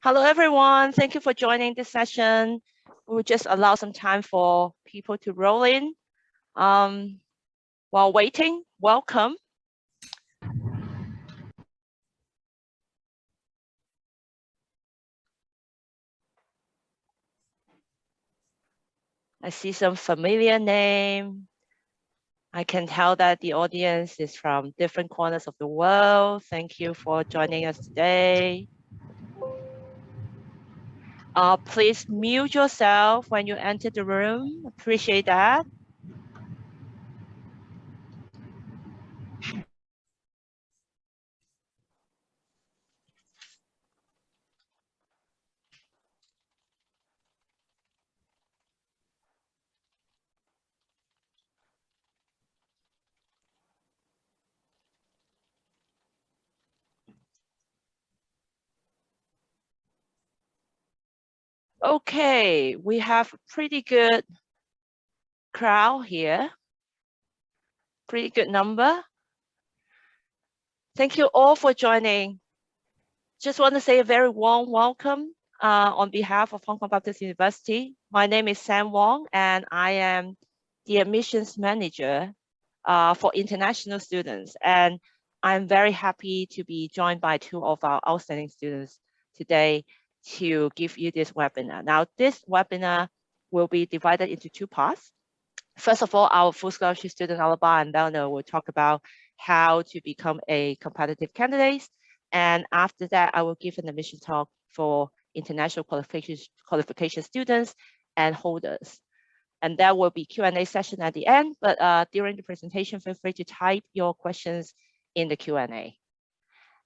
Hello, everyone. Thank you for joining this session. We'll just allow some time for people to roll in. While waiting, welcome. I see some familiar name. I can tell that the audience is from different corners of the world. Thank you for joining us today. Please mute yourself when you enter the room. Appreciate that. Okay, we have a pretty good crowd here. Pretty good number. Thank you all for joining. Just want to say a very warm welcome on behalf of Hong Kong Baptist University. My name is Sam Wong, and I am the admissions manager for international students. And I'm very happy to be joined by two of our outstanding students today to give you this webinar. Now, this webinar will be divided into two parts. First of all, our full scholarship student, Alaba and Balnur, will talk about how to become a competitive candidate. And after that, I will give an admission talk for international qualification students and holders. And there will be Q&A session at the end, but during the presentation, feel free to type your questions in the Q&A.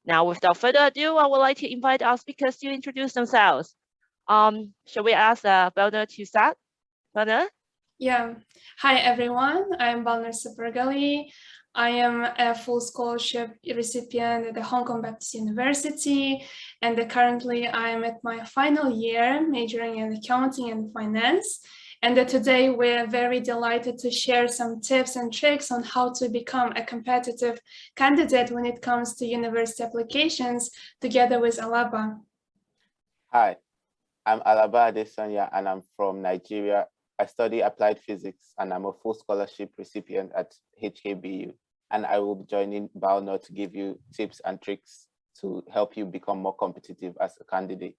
Now, without further ado, I would like to invite our speakers to introduce themselves. Shall we ask Balnur to start? Balnur? Yeah. Hi, everyone. I'm Balnur. I am a full scholarship recipient at the Hong Kong Baptist University, and currently I am at my final year majoring in accounting and finance. And today we're very delighted to share some tips and tricks on how to become a competitive candidate when it comes to university applications together with Alaba. Hi, I'm Alaba Adesanya and I'm from Nigeria. I study applied physics and I'm a full scholarship recipient at HKBU. And I will be joining Balnur to give you tips and tricks to help you become more competitive as a candidate.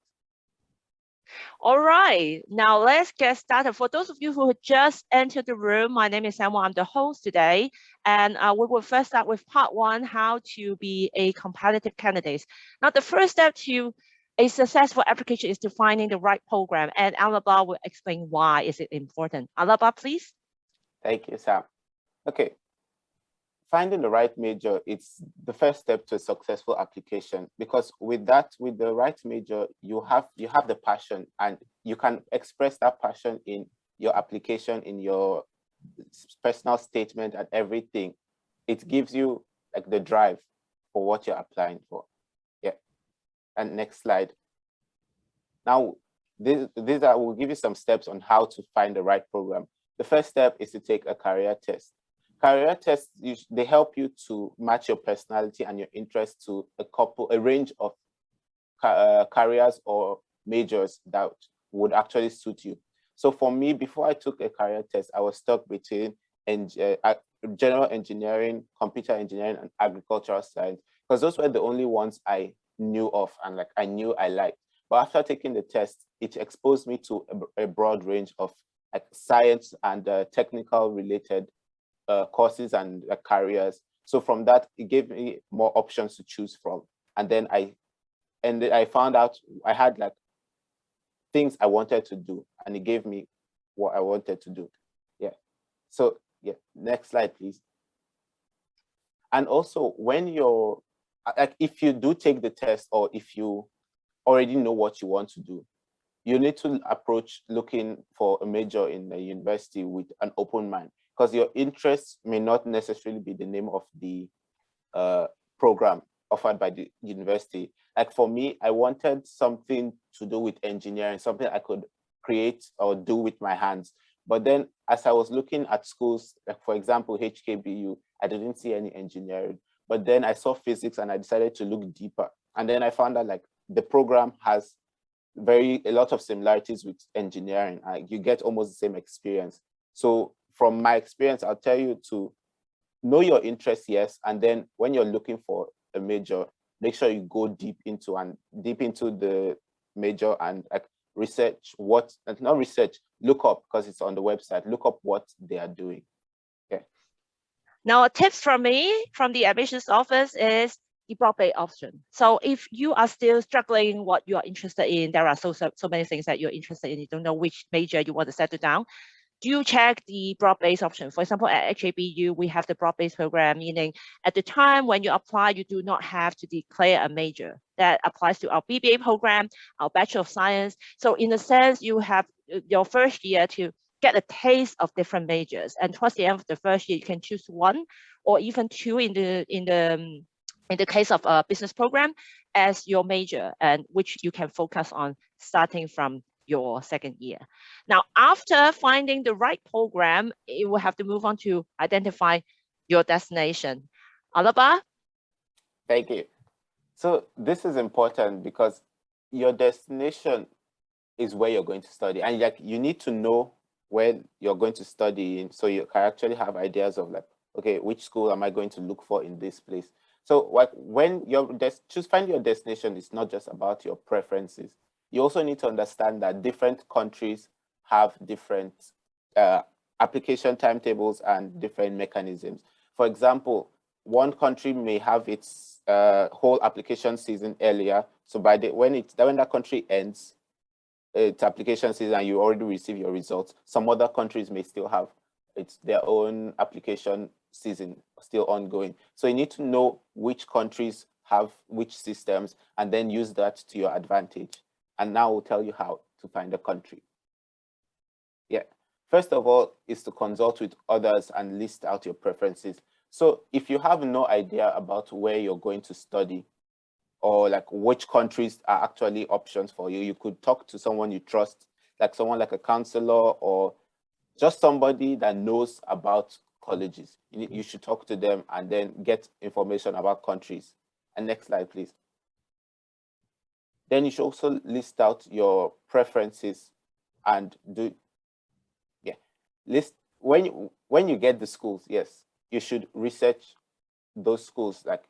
All right, now let's get started. For those of you who just entered the room, my name is Samuel. I'm the host today. And we will first start with part one, how to be a competitive candidate. Now, the first step to a successful application is to finding the right program. And Alaba will explain why is it important. Alaba, please. Thank you, Sam. Okay. Finding the right major, it's the first step to a successful application, because with the right major, you have the passion and you can express that passion in your application, in your personal statement and everything. It gives you like the drive for what you're applying for. Yeah. And next slide. Now, we'll give you some steps on how to find the right program. The first step is to take a career test. Career tests, they help you to match your personality and your interest to a range of careers or majors that would actually suit you. So for me, before I took a career test, I was stuck between general engineering, computer engineering, and agricultural science, because those were the only ones I knew of and I knew I liked. But after taking the test, it exposed me to a broad range of science and technical related courses and careers. So from that, it gave me more options to choose from. And then I found out I had things I wanted to do, and it gave me what I wanted to do. Yeah. So yeah, next slide, please. And also when you're if you do take the test, or if you already know what you want to do, you need to approach looking for a major in the university with an open mind, because your interests may not necessarily be the name of the program offered by the university. Like for me, I wanted something to do with engineering, something I could create or do with my hands. But then as I was looking at schools, like for example, HKBU, I didn't see any engineering. But then I saw physics and I decided to look deeper. And then I found out the program has a lot of similarities with engineering. You get almost the same experience. So from my experience, I'll tell you to know your interests, yes, and then when you're looking for a major, make sure you go deep into the major and like research not research, look up, because it's on the website, look up what they are doing. Okay. Now, a tips from me from the admissions office is the broad-based option. So if you are still struggling what you are interested in, there are so many things that you're interested in, you don't know which major you want to settle down, do check the broad-based option. For example, at HABU, we have the broad-based program, meaning at the time when you apply, you do not have to declare a major. That applies to our BBA program, our Bachelor of Science. So in a sense, you have your first year to get a taste of different majors. And towards the end of the first year, you can choose one or even two in the case of a business program as your major, and which you can focus on starting from your second year. Now, after finding the right program, you will have to move on to identify your destination. Alaba? Thank you. So this is important because your destination is where you're going to study, and like you need to know where you're going to study in, so you can actually have ideas of like, okay, which school am I going to look for in this place? So like when you're find your destination, it's not just about your preferences. You also need to understand that different countries have different application timetables and different mechanisms. For example, one country may have its whole application season earlier. So by when that country ends its application season and you already receive your results, some other countries may still have their own application season still ongoing. So you need to know which countries have which systems and then use that to your advantage. And now we'll tell you how to find a country. Yeah. First of all is to consult with others and list out your preferences. So if you have no idea about where you're going to study or like which countries are actually options for you, you could talk to someone you trust, like someone like a counselor or just somebody that knows about colleges. You should talk to them and then get information about countries. And next slide, please. Then you should also list out your preferences and list when you get the schools. Yes, you should research those schools, like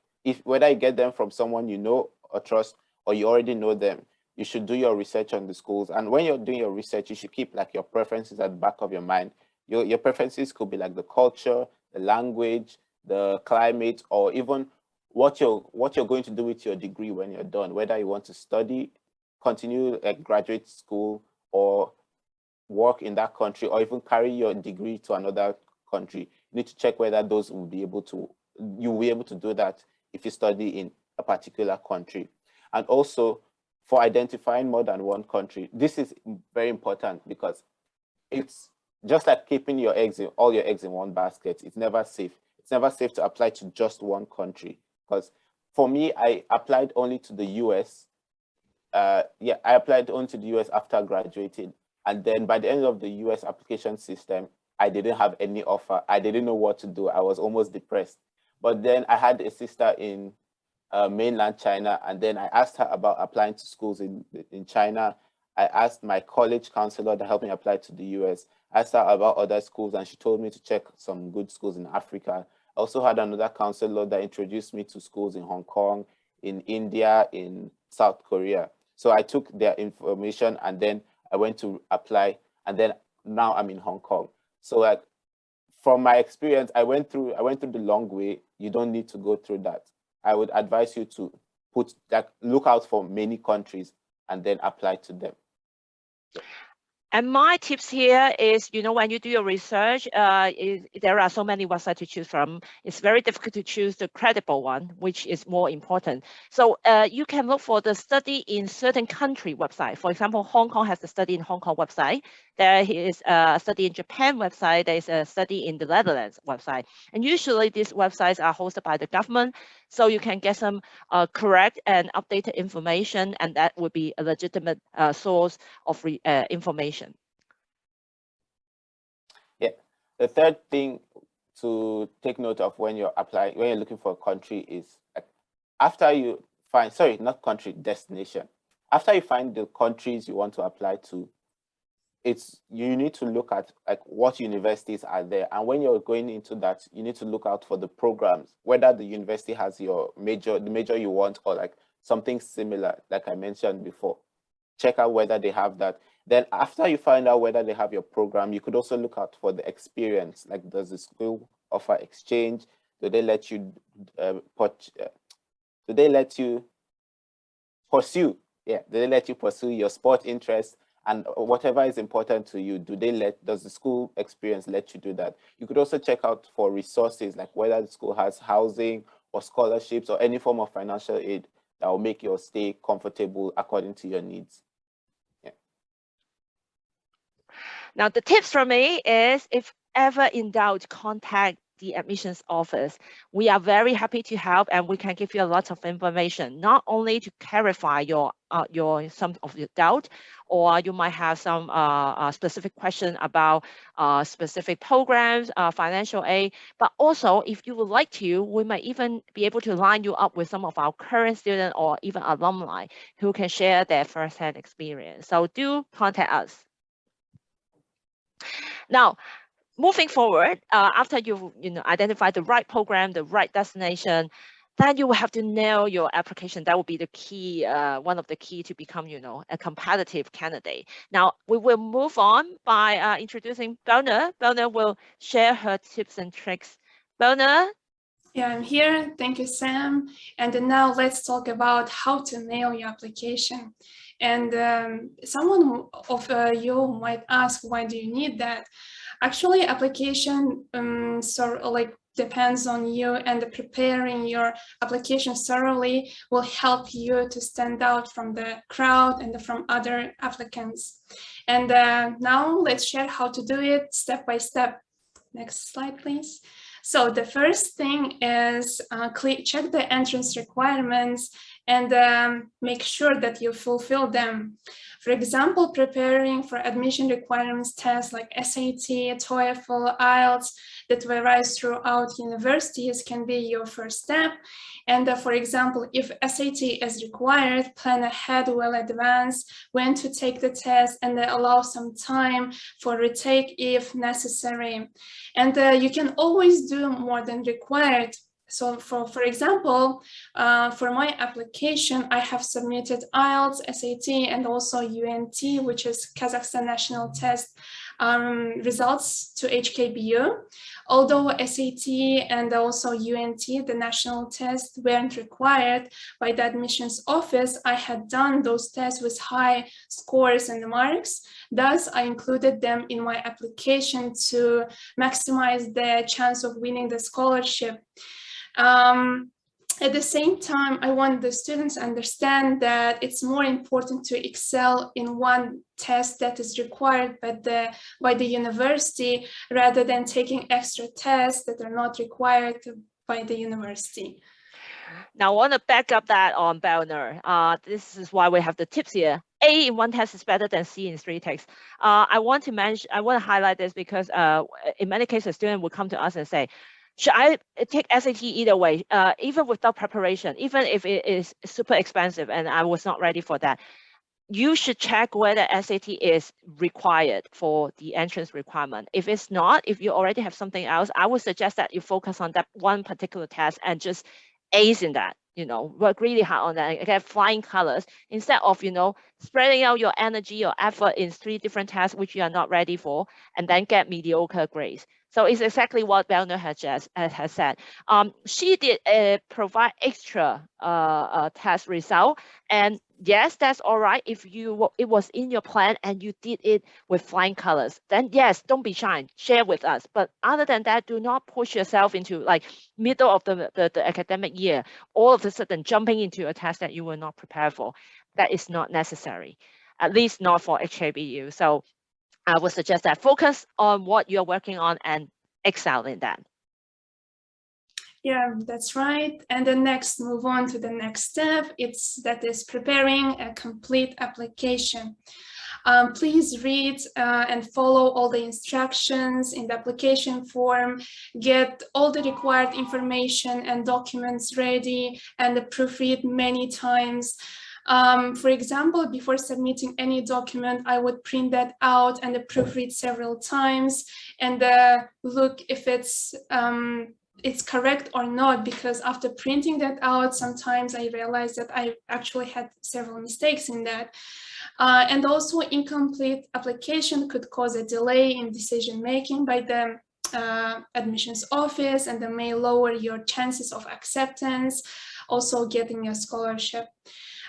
whether you get them from someone you know or trust or you already know them. You should do your research on the schools, and when you're doing your research, you should keep like your preferences at the back of your mind. Your preferences could be like the culture, the language, the climate, or even what you're going to do with your degree when you're done, whether you want to study, continue at graduate school, or work in that country, or even carry your degree to another country. You need to check whether those will be able to do that if you study in a particular country. And also for identifying more than one country, this is very important because it's just like keeping all your eggs in one basket. It's never safe. It's never safe to apply to just one country, because for me, I applied only to the US. I applied only to the US after graduating. And then by the end of the US application system, I didn't have any offer. I didn't know what to do. I was almost depressed. But then I had a sister in mainland China, and then I asked her about applying to schools in China. I asked my college counselor that helped me apply to the US. I asked her about other schools, and she told me to check some good schools in Africa. I also had another counselor that introduced me to schools in Hong Kong, in India, in South Korea. So I took their information and then I went to apply, and then now I'm in Hong Kong. So like from my experience, I went through the long way. You don't need to go through that. I would advise you to look out for many countries and then apply to them. And my tips here is, when you do your research, there are so many websites to choose from. It's very difficult to choose the credible one, which is more important. So you can look for the study in certain country website. For example, Hong Kong has the study in Hong Kong website. There is a study in Japan website. There is a study in the Netherlands website. And usually these websites are hosted by the government. So you can get some correct and updated information, and that would be a legitimate source of information. Yeah. The third thing to take note of when you're looking for a country is after you find, not country, destination. After you find the countries you want to apply to, you need to look at like what universities are there, and when you're going into that, you need to look out for the programs, whether the university has the major you want, or like something similar, like I mentioned before. Check out whether they have that. Then after you find out whether they have your program, you could also look out for the experience. Like, does the school offer exchange? Do they let you pursue? Yeah, do they let you pursue your sport interests? And whatever is important to you, does the school experience let you do that? You could also check out for resources, like whether the school has housing or scholarships or any form of financial aid that will make your stay comfortable according to your needs. Yeah. Now, the tips from me is, if ever in doubt, contact the admissions office. We are very happy to help, and we can give you a lot of information, not only to clarify some of your doubt, or you might have some specific question about specific programs, financial aid, but also if you would like to, we might even be able to line you up with some of our current students or even alumni who can share their first-hand experience. So do contact us. Now, moving forward, after you identify the right program, the right destination, then you will have to nail your application. That will be the key, one of the key to become, a competitive candidate. Now, we will move on by introducing Balnur. Balnur will share her tips and tricks. Balnur? Yeah, I'm here. Thank you, Sam. And now let's talk about how to nail your application. And someone of you might ask, why do you need that? Actually, application depends on you, and preparing your application thoroughly will help you to stand out from the crowd and from other applicants. And now let's share how to do it step by step. Next slide, please. So the first thing is check the entrance requirements and make sure that you fulfill them. For example, preparing for admission requirements tests like SAT, TOEFL, IELTS that varies throughout universities can be your first step. And for example, if SAT is required, plan ahead well advance when to take the test, and allow some time for retake if necessary. And you can always do more than required. So for example, for my application, I have submitted IELTS, SAT, and also UNT, which is Kazakhstan National Test results to HKBU. Although SAT and also UNT, the national test, weren't required by the admissions office, I had done those tests with high scores and marks. Thus, I included them in my application to maximize the chance of winning the scholarship. At the same time, I want the students to understand that it's more important to excel in one test that is required by the university rather than taking extra tests that are not required by the university. Now, I want to back up that on Balnur. This is why we have the tips here. A in one test is better than C in 3 texts. I want to highlight this because in many cases, a student will come to us and say, should I take SAT either way, even without preparation, even if it is super expensive and I was not ready for that? You should check whether SAT is required for the entrance requirement. If it's not, if you already have something else, I would suggest that you focus on that one particular test and just ace in that, work really hard on that and get flying colors instead of, spreading out your energy, your effort in 3 different tests, which you are not ready for, and then get mediocre grades. So it's exactly what Balnur has said. She did provide extra test result, and yes, that's all right. If it was in your plan and you did it with flying colors, then yes, don't be shy, share with us. But other than that, do not push yourself into like middle of the academic year, all of a sudden jumping into a test that you were not prepared for. That is not necessary, at least not for HKBU. So I would suggest that focus on what you're working on and excel in that. Yeah, that's right. And then next, move on to the next step. That is preparing a complete application. Please read and follow all the instructions in the application form, get all the required information and documents ready, and proofread many times. For example, before submitting any document, I would print that out and proofread several times and look if it's correct or not, because after printing that out, sometimes I realized that I actually had several mistakes in that. And also incomplete application could cause a delay in decision making by the admissions office, and that may lower your chances of acceptance, also getting a scholarship.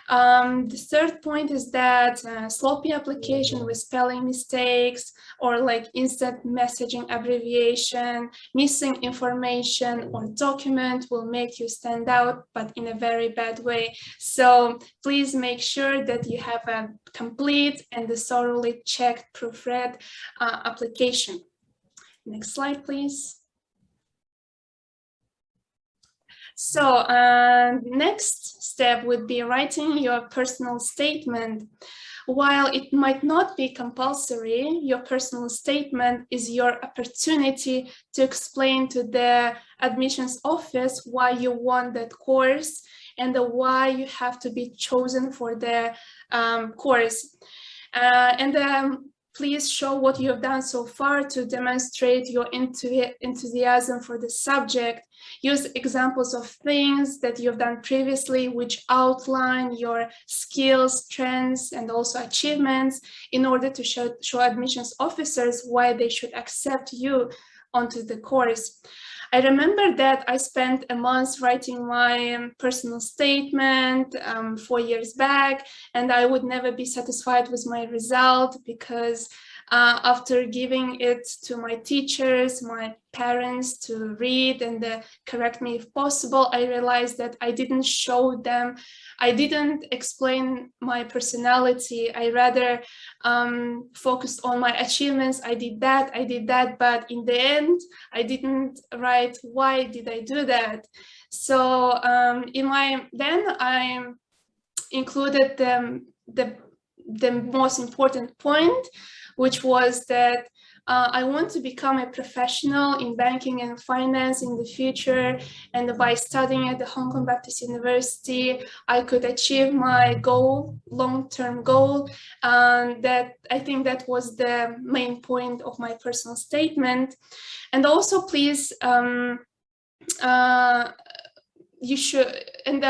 The third point is that sloppy application with spelling mistakes or like instant messaging abbreviation, missing information or document will make you stand out, but in a very bad way. So please make sure that you have a complete and a thoroughly checked proofread application. Next slide, please. So next step would be writing your personal statement. While it might not be compulsory, your personal statement is your opportunity to explain to the admissions office why you want that course and why you have to be chosen for the course. Please show what you have done so far to demonstrate your enthusiasm for the subject. Use examples of things that you've done previously, which outline your skills, strengths, and also achievements in order to show admissions officers why they should accept you onto the course. I remember that I spent a month writing my personal statement 4 years back, and I would never be satisfied with my result because after giving it to my teachers, my parents to read and correct me if possible, I realized that I didn't show them, I didn't explain my personality. I rather focused on my achievements. I did that, but in the end, I didn't write why did I do that. So then I included the most important point, which was that I want to become a professional in banking and finance in the future, and by studying at the Hong Kong Baptist University, I could achieve my goal, long-term goal. That I think that was the main point of my personal statement. And also, please, you should, and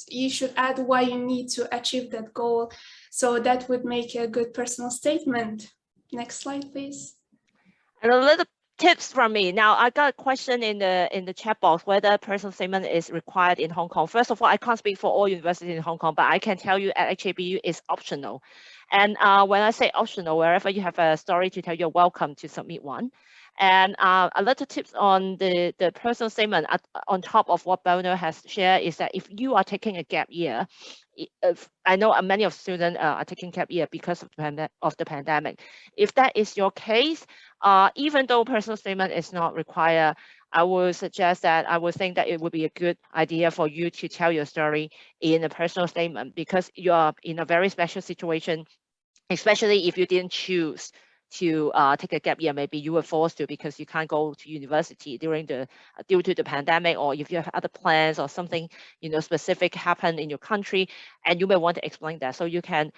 you should add why you need to achieve that goal. So that would make a good personal statement. Next slide, please. And a little tips from me. Now, I got a question in the chat box whether personal statement is required in Hong Kong. First of all, I can't speak for all universities in Hong Kong, but I can tell you at HABU it's optional. And when I say optional, wherever you have a story to tell, you're welcome to submit one. And a little tips on the personal statement on top of what Balnur has shared is that if you are taking a gap year, I know many of students are taking gap year because of the pandemic. If that is your case, even though personal statement is not required, I would suggest that I would think that it would be a good idea for you to tell your story in a personal statement, because you are in a very special situation, especially if you didn't choose to take a gap year. Maybe you were forced to because you can't go to university due to the pandemic, or if you have other plans or something specific happened in your country, and you may want to explain that. So you can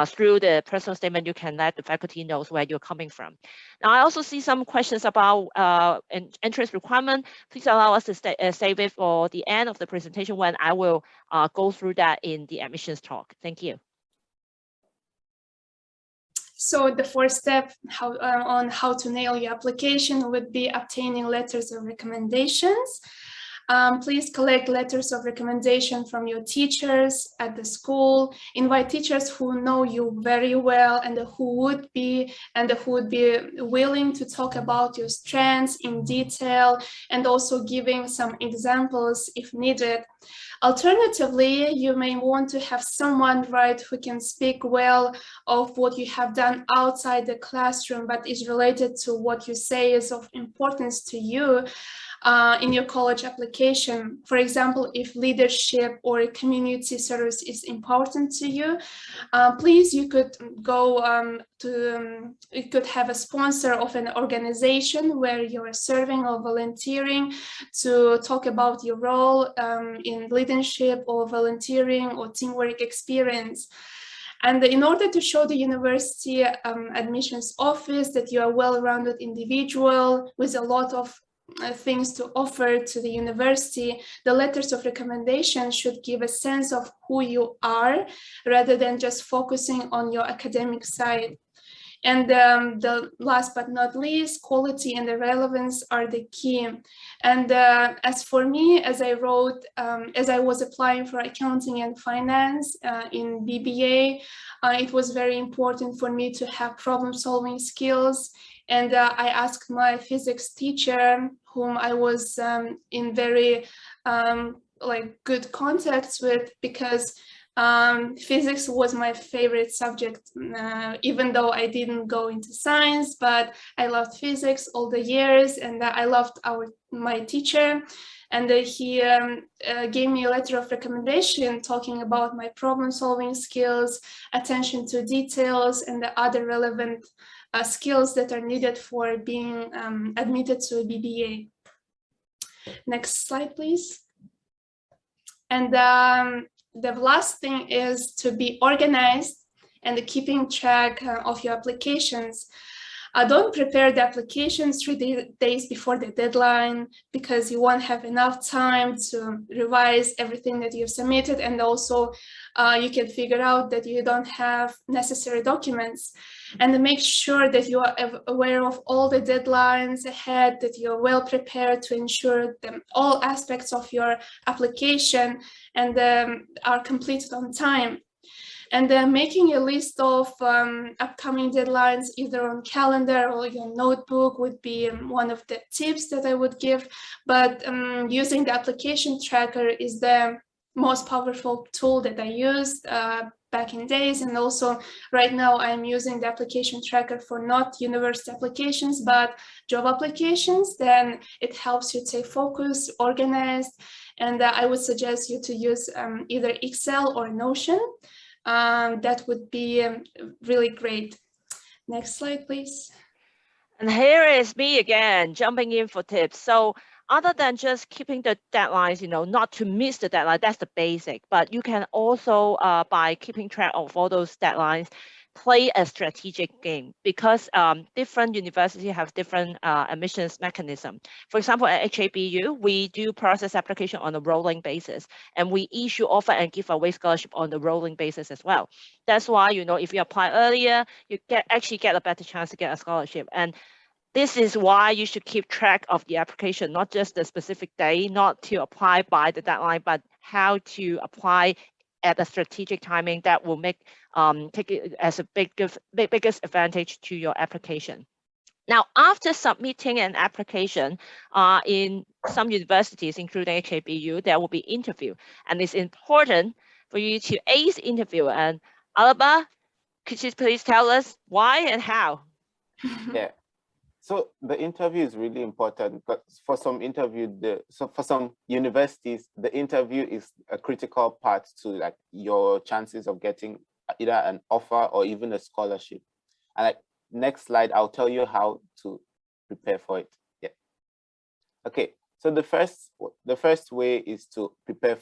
through the personal statement, you can let the faculty know where you're coming from. Now, I also see some questions about entrance requirement. Please allow us to save it for the end of the presentation when I will go through that in the admissions talk. Thank you. So the fourth step on how to nail your application would be obtaining letters of recommendations. Please collect letters of recommendation from your teachers at the school. Invite teachers who know you very well and who would be willing to talk about your strengths in detail, and also giving some examples if needed. Alternatively, you may want to have someone who can speak well of what you have done outside the classroom, but is related to what you say is of importance to you. in your college application. For example, if leadership or community service is important to you, please, you could go you could have a sponsor of an organization where you are serving or volunteering to talk about your role in leadership or volunteering or teamwork experience. And in order to show the university admissions office that you are a well-rounded individual with a lot of things to offer to the university, the letters of recommendation should give a sense of who you are rather than just focusing on your academic side. And the last but not least, quality and the relevance are the key. And as for me, as I wrote, as I was applying for accounting and finance in BBA, it was very important for me to have problem-solving skills. And I asked my physics teacher, whom I was in very good contacts with, because physics was my favorite subject, even though I didn't go into science, but I loved physics all the years, and I loved my teacher. And he gave me a letter of recommendation talking about my problem-solving skills, attention to details, and the other relevant skills that are needed for being admitted to a BBA. Next slide, please. And the last thing is to be organized and keeping track of your applications. Don't prepare the applications 3 days before the deadline, because you won't have enough time to revise everything that you've submitted, and also you can figure out that you don't have necessary documents. And make sure that you are aware of all the deadlines ahead, that you're well prepared to ensure that all aspects of your application and are completed on time. And making a list of upcoming deadlines, either on calendar or your notebook, would be one of the tips that I would give. But using the application tracker is the most powerful tool that I used back in days. And also right now I'm using the application tracker for not university applications, but job applications. Then it helps you stay focused, organized. And I would suggest you to use either Excel or Notion. That would be really great. Next slide, please. And here is me again, jumping in for tips. So other than just keeping the deadlines, not to miss the deadline, that's the basic. But you can also, by keeping track of all those deadlines, play a strategic game, because different universities have different admissions mechanism. For example, at HABU, we do process application on a rolling basis, and we issue offer and give away scholarship on the rolling basis as well. That's why, if you apply earlier, you actually get a better chance to get a scholarship. And this is why you should keep track of the application, not just the specific day, not to apply by the deadline, but how to apply at a strategic timing that will make take it as a biggest advantage to your application. Now, after submitting an application in some universities, including HABU, there will be interview, and it's important for you to ace the interview. And Alaba, could you please tell us why and how? Yeah. So the interview is really important, but for some for some universities, the interview is a critical part to your chances of getting either an offer or even a scholarship. And next slide, I'll tell you how to prepare for it. Yeah. Okay. So the first way is to prepare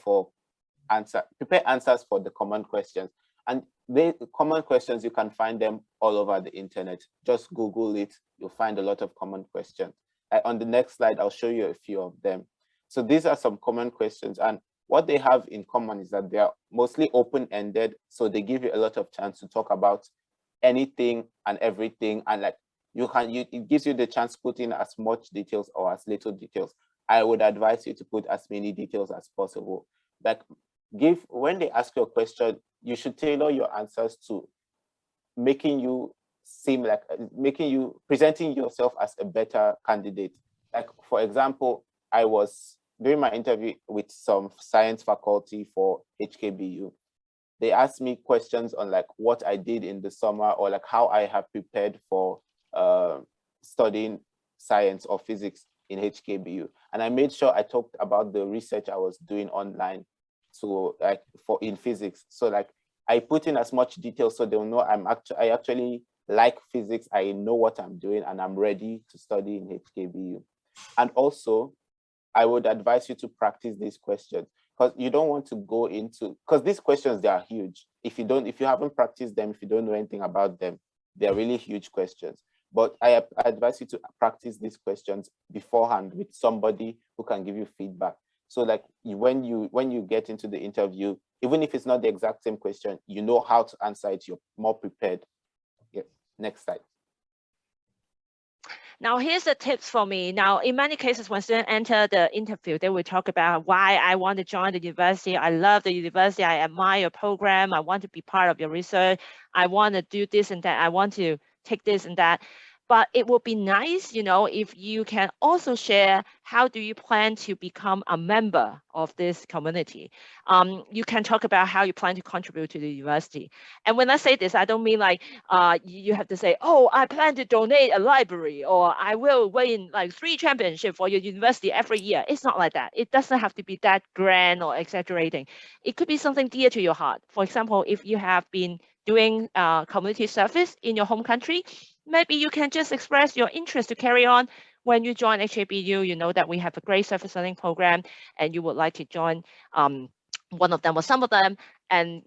answers for the common questions. And the common questions, you can find them all over the internet. Just Google it, you'll find a lot of common questions. On the next slide, I'll show you a few of them. So these are some common questions, and what they have in common is that they are mostly open-ended, so they give you a lot of chance to talk about anything and everything, and it gives you the chance to put in as much details or as little details. I would advise you to put as many details as possible. When they ask you a question, you should tailor your answers to making you presenting yourself as a better candidate. For example, I was doing my interview with some science faculty for HKBU. They asked me questions on what I did in the summer, or how I have prepared for studying science or physics. in HKBU. And I made sure I talked about the research I was doing online, so like in physics. So like I put in as much detail so they'll know I actually like physics, I know what I'm doing, and I'm ready to study in HKBU. And also, I would advise you to practice these questions, because you don't want to go into, because these questions, they are huge. If you haven't practiced them, if you don't know anything about them, they're really huge questions. But I advise you to practice these questions beforehand with somebody who can give you feedback. So like when you get into the interview, even if it's not the exact same question, you know how to answer it, you're more prepared. Yeah. Next slide. Now, here's the tips for me. Now, in many cases, when students enter the interview, they will talk about why I want to join the university. I love the university. I admire your program. I want to be part of your research. I want to do this and that. I want to take this and that. But it would be nice, if you can also share how do you plan to become a member of this community. You can talk about how you plan to contribute to the university. And when I say this, I don't mean like you have to say, oh, I plan to donate a library, or I will win like 3 championships for your university every year. It's not like that. It doesn't have to be that grand or exaggerating. It could be something dear to your heart. For example, if you have been doing community service in your home country, maybe you can just express your interest to carry on when you join HKBU. You know that we have a great service learning program, and you would like to join one of them or some of them, and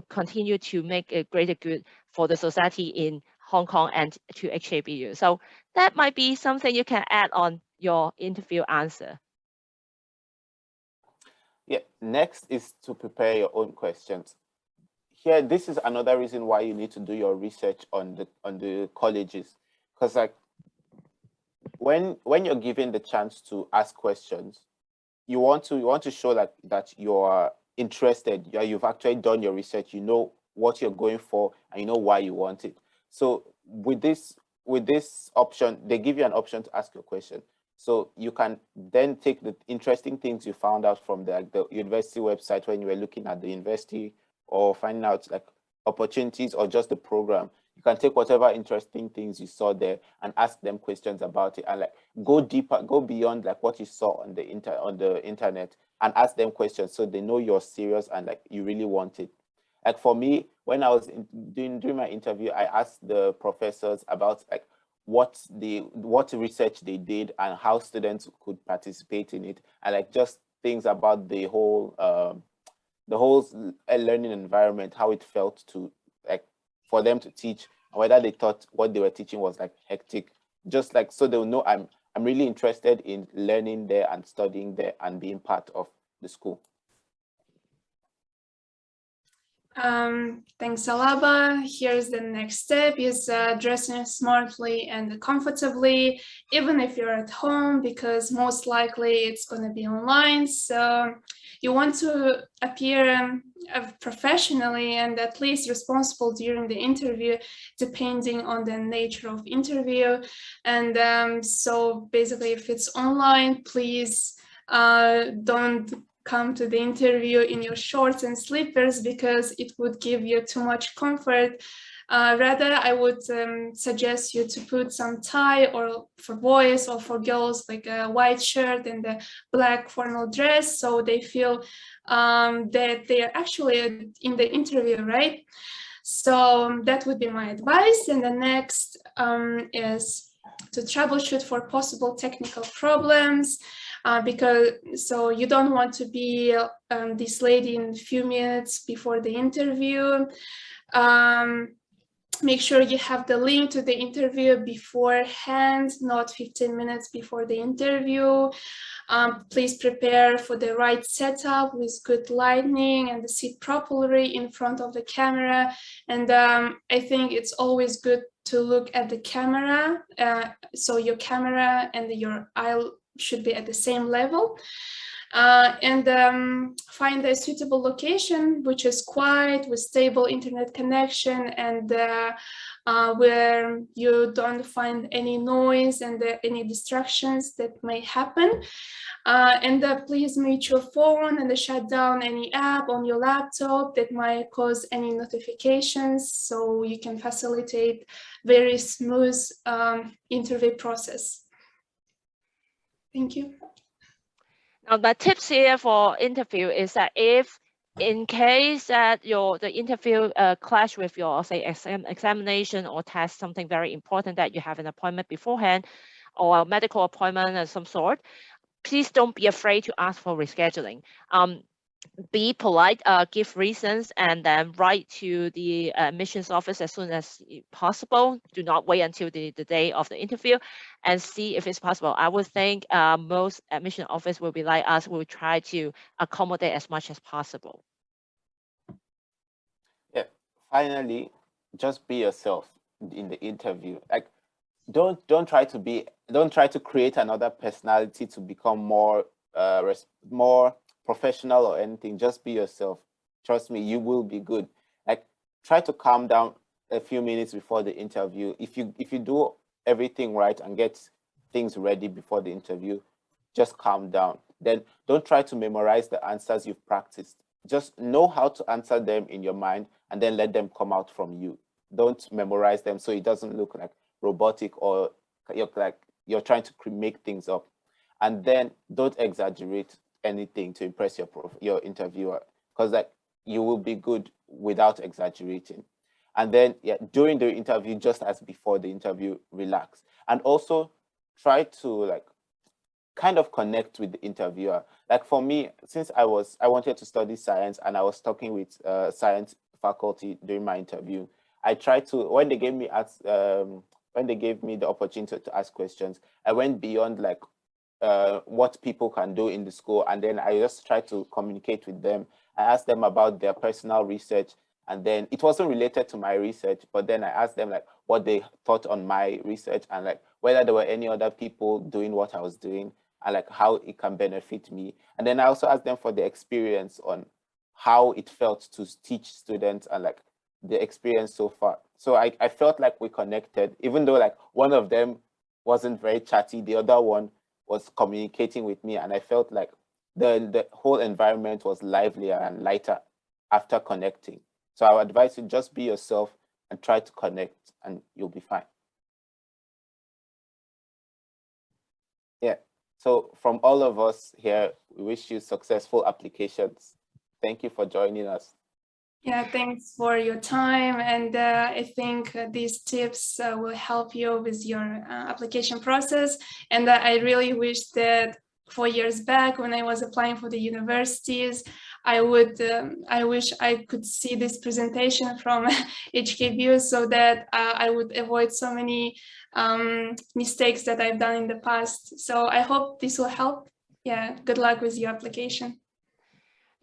continue to make a greater good for the society in Hong Kong and to HKBU. So that might be something you can add on your interview answer. Yeah, next is to prepare your own questions. Here, this is another reason why you need to do your research on the colleges, because like when you're given the chance to ask questions, you want to show like that you are interested. You've actually done your research. You know what you're going for, and you know why you want it. So with this option, they give you an option to ask your question. So you can then take the interesting things you found out from the university website when you were looking at the university, or finding out like opportunities or just the program. You can take whatever interesting things you saw there and ask them questions about it, and like go deeper, go beyond like what you saw on the internet, and ask them questions so they know you're serious and like you really want it. Like for me, when I was doing my interview, I asked the professors about like what research they did and how students could participate in it, and like just things about the whole learning environment, how it felt to like for them to teach, and whether they thought what they were teaching was like hectic, just like so they'll know I'm really interested in learning there and studying there and being part of the school. Thanks, Alaba. Here's the next step: is dressing smartly and comfortably, even if you're at home, because most likely it's going to be online. So you want to appear professionally and at least responsible during the interview, depending on the nature of interview. And so basically, if it's online, please don't come to the interview in your shorts and slippers, because it would give you too much comfort. Rather, I would suggest you to put some tie, or for boys or for girls, like a white shirt and a black formal dress, so they feel that they are actually in the interview, right? So that would be my advice. And the next is to troubleshoot for possible technical problems. So you don't want to be this lady in a few minutes before the interview. Make sure you have the link to the interview beforehand, not 15 minutes before the interview. Please prepare for the right setup with good lighting and sit properly in front of the camera. And I think it's always good to look at the camera. So your camera and your eye should be at the same level. And find a suitable location which is quiet, with stable internet connection, and where you don't find any noise and any distractions that may happen. And please mute your phone and shut down any app on your laptop that might cause any notifications, so you can facilitate very smooth interview process. Thank you. Now, my tips here for interview is that if in case that the interview clash with your, say, examination or test, something very important that you have an appointment beforehand or a medical appointment of some sort, please don't be afraid to ask for rescheduling. Be polite, give reasons, and then write to the admissions office as soon as possible. Do not wait until the day of the interview and see if it's possible. I would think most admission office will be like us, will try to accommodate as much as possible. Yeah. Finally, just be yourself in the interview. Like, don't try to create another personality to become more professional or anything. Just be yourself. Trust me, you will be good. Like, try to calm down a few minutes before the interview. If you do everything right and get things ready before the interview, just calm down. Then don't try to memorize the answers you've practiced. Just know how to answer them in your mind and then let them come out from you. Don't memorize them so it doesn't look like robotic or you're trying to make things up. And then don't exaggerate anything to impress your interviewer, because like you will be good without exaggerating. And then during the interview, just as before the interview, relax. And also try to like kind of connect with the interviewer. Like for me, since I wanted to study science and I was talking with science faculty during my interview, I tried to, when they gave me the opportunity to ask questions, I went beyond like what people can do in the school, and then I just tried to communicate with them. I asked them about their personal research, and then it wasn't related to my research, but then I asked them like what they thought on my research and like whether there were any other people doing what I was doing and like how it can benefit me. And then I also asked them for the experience on how it felt to teach students and like the experience so far. So I felt like we connected, even though like one of them wasn't very chatty, the other one was communicating with me, and I felt like the whole environment was livelier and lighter after connecting. So I would advise you, just be yourself and try to connect and you'll be fine. Yeah. So from all of us here, we wish you successful applications. Thank you for joining us. Yeah, thanks for your time. And I think these tips will help you with your application process. And I really wish that 4 years back when I was applying for the universities, I wish I could see this presentation from HKView so that I would avoid so many mistakes that I've done in the past. So I hope this will help. Yeah, good luck with your application.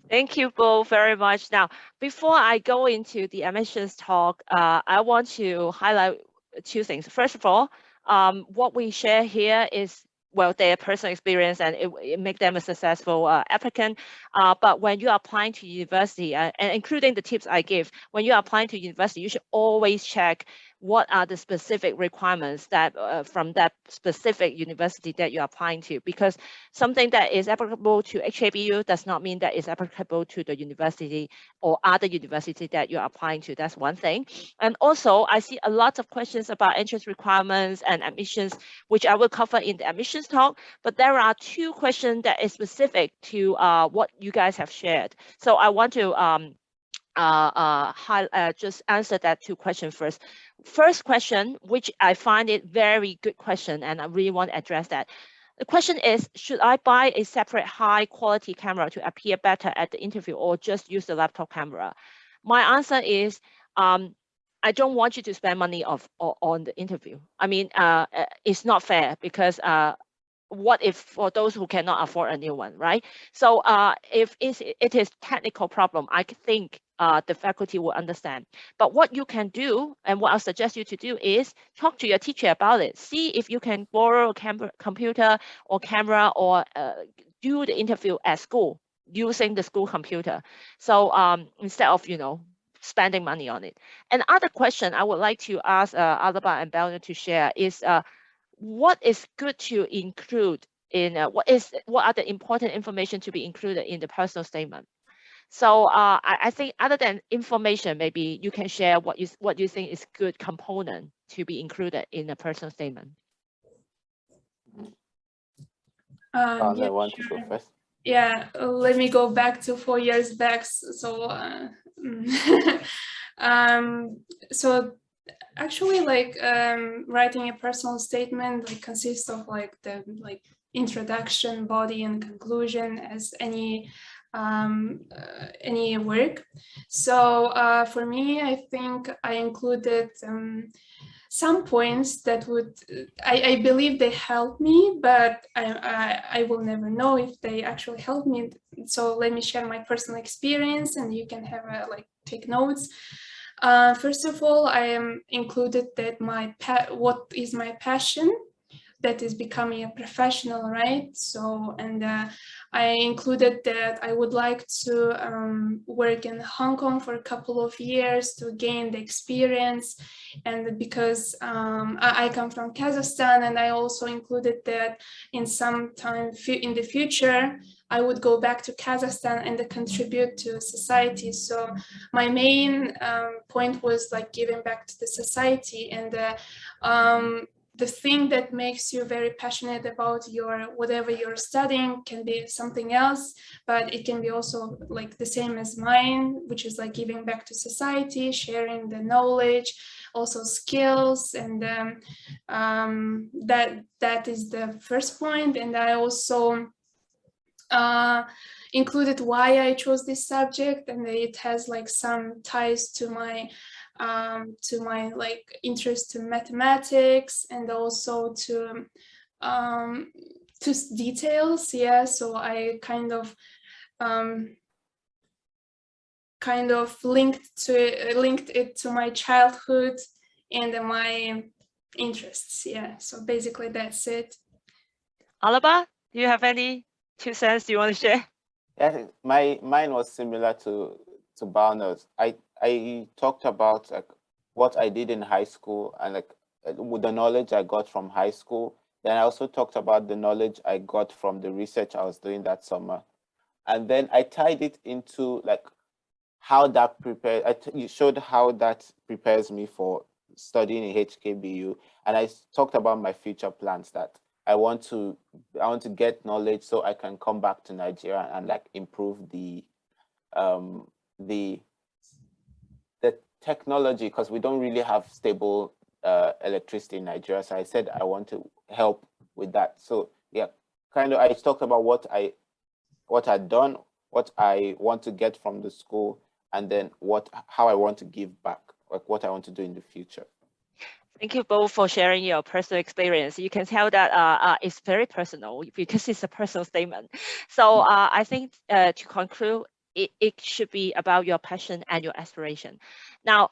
Thank you both very much. Now, before I go into the admissions talk, I want to highlight two things. First of all, what we share here is, well, their personal experience, and it make them a successful applicant. But when you are applying to university, and including the tips I give, when you are applying to university, you should always check what are the specific requirements that from that specific university that you're applying to, because something that is applicable to HKBU does not mean that it's applicable to the university or other university that you're applying to. That's one thing. And also, I see a lot of questions about entrance requirements and admissions, which I will cover in the admissions talk, but there are two questions that is specific to what you guys have shared. So I want to just answer that two questions first. First question, which I find it very good question, and I really want to address that. The question is, should I buy a separate high quality camera to appear better at the interview, or just use the laptop camera? My answer is, I don't want you to spend money on the interview. I mean, it's not fair, because what if for those who cannot afford a new one, right? So if it is technical problem, I think the faculty will understand. But what you can do, and what I'll suggest you to do, is talk to your teacher about it. See if you can borrow a computer or camera, or do the interview at school using the school computer. So instead of, spending money on it. Another question I would like to ask Alaba and Balnur to share is, what is good to include in what are the important information to be included in the personal statement? So I think, other than information, maybe you can share what you think is good component to be included in a personal statement. Yeah, I want to sure. go first. Yeah, let me go back to 4 years back. So, so actually, like writing a personal statement like consists of like the introduction, body, and conclusion as any work. So for me, I think I included some points that would I believe they help me, but I will never know if they actually help me. So let me share my personal experience, and you can have a take notes. First of all, I am included that what is my passion, that is becoming a professional, right? So, and I included that I would like to work in Hong Kong for a couple of years to gain the experience. And because I come from Kazakhstan, and I also included that in some time in the future, I would go back to Kazakhstan and contribute to society. So my main point was like giving back to the society, and the thing that makes you very passionate about whatever you're studying can be something else, but it can be also like the same as mine, which is like giving back to society, sharing the knowledge, also skills, and that is the first point. And I also included why I chose this subject, and it has like some ties to my like interest in mathematics, and also to details. Yeah, so I kind of linked it to my childhood and my interests. Yeah, so basically that's it. Alaba, do you have any 2 cents you want to share? Yeah, mine was similar to Balnur's. I talked about like what I did in high school, and like with the knowledge I got from high school. Then I also talked about the knowledge I got from the research I was doing that summer, and then I tied it into like how that prepares. You showed how that prepares me for studying in HKBU, and I talked about my future plans that I want to get knowledge so I can come back to Nigeria and like improve the the technology, because we don't really have stable electricity in Nigeria. So I said I want to help with that. So yeah, kind of I talked about what I'd done, what I want to get from the school, and then how I want to give back, like what I want to do in the future. Thank you both for sharing your personal experience. You can tell that it's very personal because it's a personal statement. So I think to conclude, it should be about your passion and your aspiration. Now,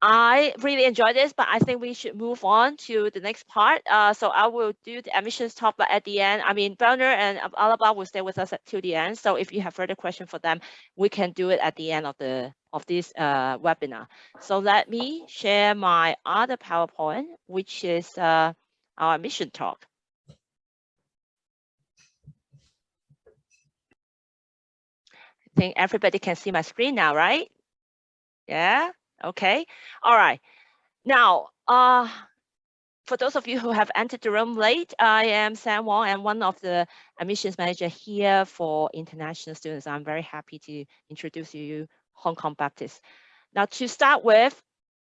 I really enjoyed this, but I think we should move on to the next part. So I will do the admissions topic at the end. I mean, Balnur and Alaba will stay with us till the end. So if you have further questions for them, we can do it at the end of this webinar. So let me share my other PowerPoint, which is our admission talk. I think everybody can see my screen now, right? Yeah. Okay. All right. Now, for those of you who have entered the room late, I am Sam Wong. I'm one of the admissions manager here for international students. I'm very happy to introduce you Hong Kong Baptist. Now, to start with,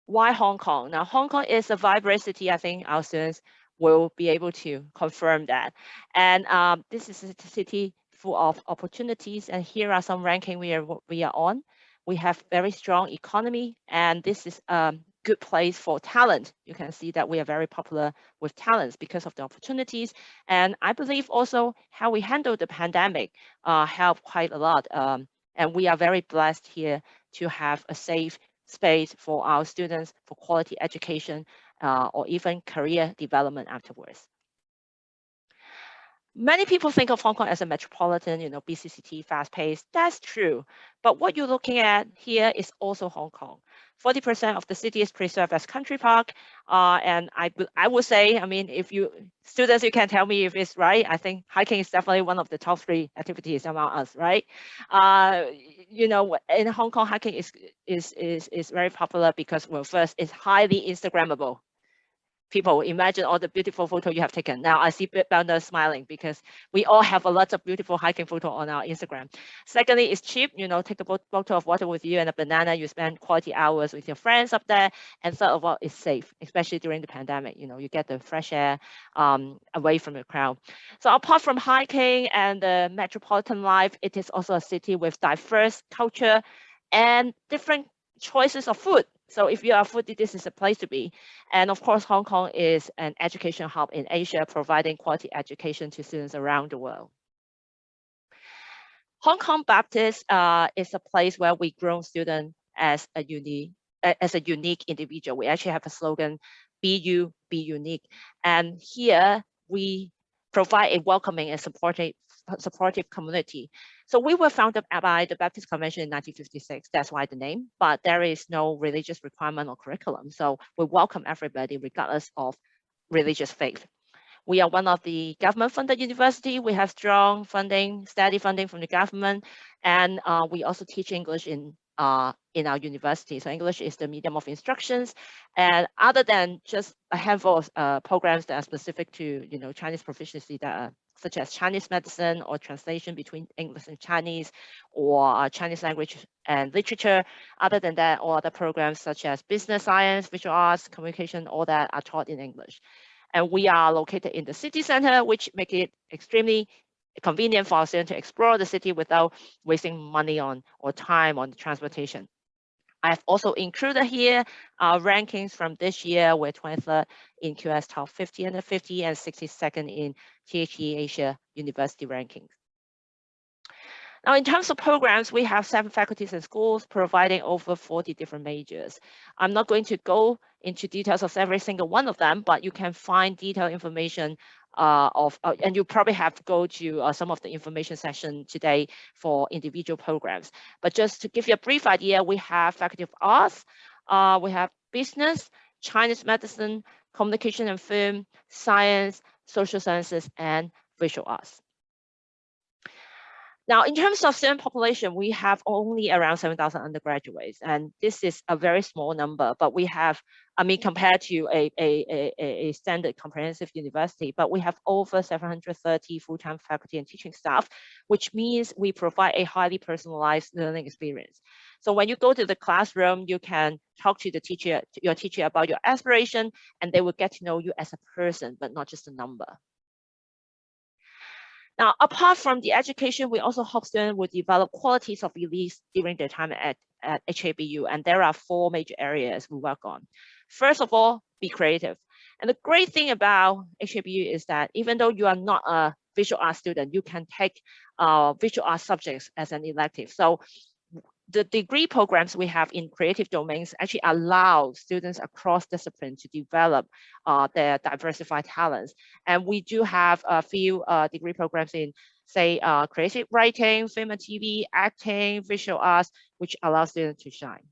why Hong Kong? Now, Hong Kong is a vibrant city. I think our students will be able to confirm that. And this is a city full of opportunities. And here are some ranking we are on. We have very strong economy, and this is a good place for talent. You can see that we are very popular with talents because of the opportunities. And I believe also how we handle the pandemic helped quite a lot. And we are very blessed here to have a safe space for our students for quality education or even career development afterwards. Many people think of Hong Kong as a metropolitan, busy city, fast-paced. That's true. But what you're looking at here is also Hong Kong. 40% of the city is preserved as country park. And I would say, I mean, if students, you can tell me if it's right. I think hiking is definitely one of the top 3 activities among us, right? In Hong Kong, hiking is very popular because, well, first, it's highly Instagrammable. people imagine all the beautiful photo you have taken. Now I see Balnur smiling because we all have a lot of beautiful hiking photo on our Instagram. Secondly, it's cheap. You know, take a bottle of water with you and a banana. You spend quality hours with your friends up there. And third of all, it's safe, especially during the pandemic. You know, you get the fresh air away from the crowd. So apart from hiking and the metropolitan life, it is also a city with diverse culture and different choices of food. So if you are a foodie, this is a place to be. And of course, Hong Kong is an education hub in Asia, providing quality education to students around the world. Hong Kong Baptist is a place where we grow students as a unique individual. We actually have a slogan, be you, be unique. And here we provide a welcoming and supportive community. So we were founded by the Baptist Convention in 1956. That's why the name, but there is no religious requirement or curriculum. So we welcome everybody regardless of religious faith. We are one of the government-funded university. We have strong funding, steady funding from the government, and we also teach English in our university. So English is the medium of instructions, and other than just a handful of programs that are specific to Chinese proficiency, that are such as Chinese medicine or translation between English and Chinese, or Chinese language and literature. Other than that, all other programs such as business science, visual arts, communication, all that are taught in English. And we are located in the city center, which makes it extremely convenient for our students to explore the city without wasting money or time on transportation. I've also included here our rankings from this year. We're 23rd in QS Top 50 under 50 and 62nd in THE Asia University rankings. Now, in terms of programs, we have 7 faculties and schools providing over 40 different majors. I'm not going to go into details of every single one of them, but you can find detailed information and you probably have to go to some of the information session today for individual programs. But just to give you a brief idea, we have Faculty of Arts, we have Business, Chinese Medicine, Communication and Film, Science, Social Sciences, and Visual Arts. Now, in terms of student population, we have only around 7,000 undergraduates, and this is a very small number, but we have, compared to a standard comprehensive university, but we have over 730 full-time faculty and teaching staff, which means we provide a highly personalized learning experience. So when you go to the classroom, you can talk to your teacher about your aspiration, and they will get to know you as a person, but not just a number. Now, apart from the education, we also help students will develop qualities of release during their time at HABU, and there are 4 major areas we work on. First of all, be creative. And the great thing about HABU is that even though you are not a visual arts student, you can take visual arts subjects as an elective. So the degree programs we have in creative domains actually allow students across disciplines to develop their diversified talents. And we do have a few degree programs in, say, creative writing, film and TV, acting, visual arts, which allows students to shine.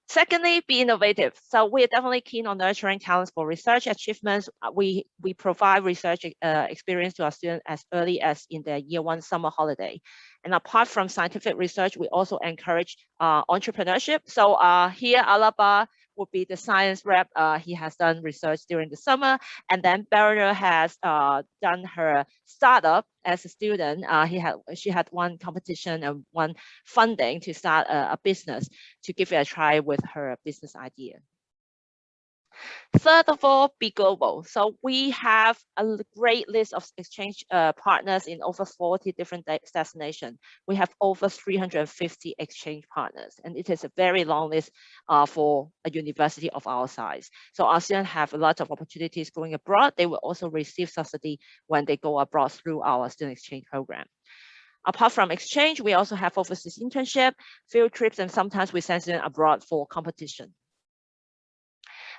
Secondly, be innovative. So we're definitely keen on nurturing talents for research achievements. We provide research experience to our students as early as in their year 1 summer holiday. And apart from scientific research, we also encourage entrepreneurship. So here, Alaba would be the science rep. He has done research during the summer. And then Balnur has done her startup as a student. She had one competition and one funding to start a business to give it a try with her business idea. Third of all, be global. So we have a great list of exchange partners in over 40 different destinations. We have over 350 exchange partners, and it is a very long list for a university of our size. So our students have a lot of opportunities going abroad. They will also receive subsidy when they go abroad through our student exchange program. Apart from exchange, we also have overseas internship, field trips, and sometimes we send students abroad for competition.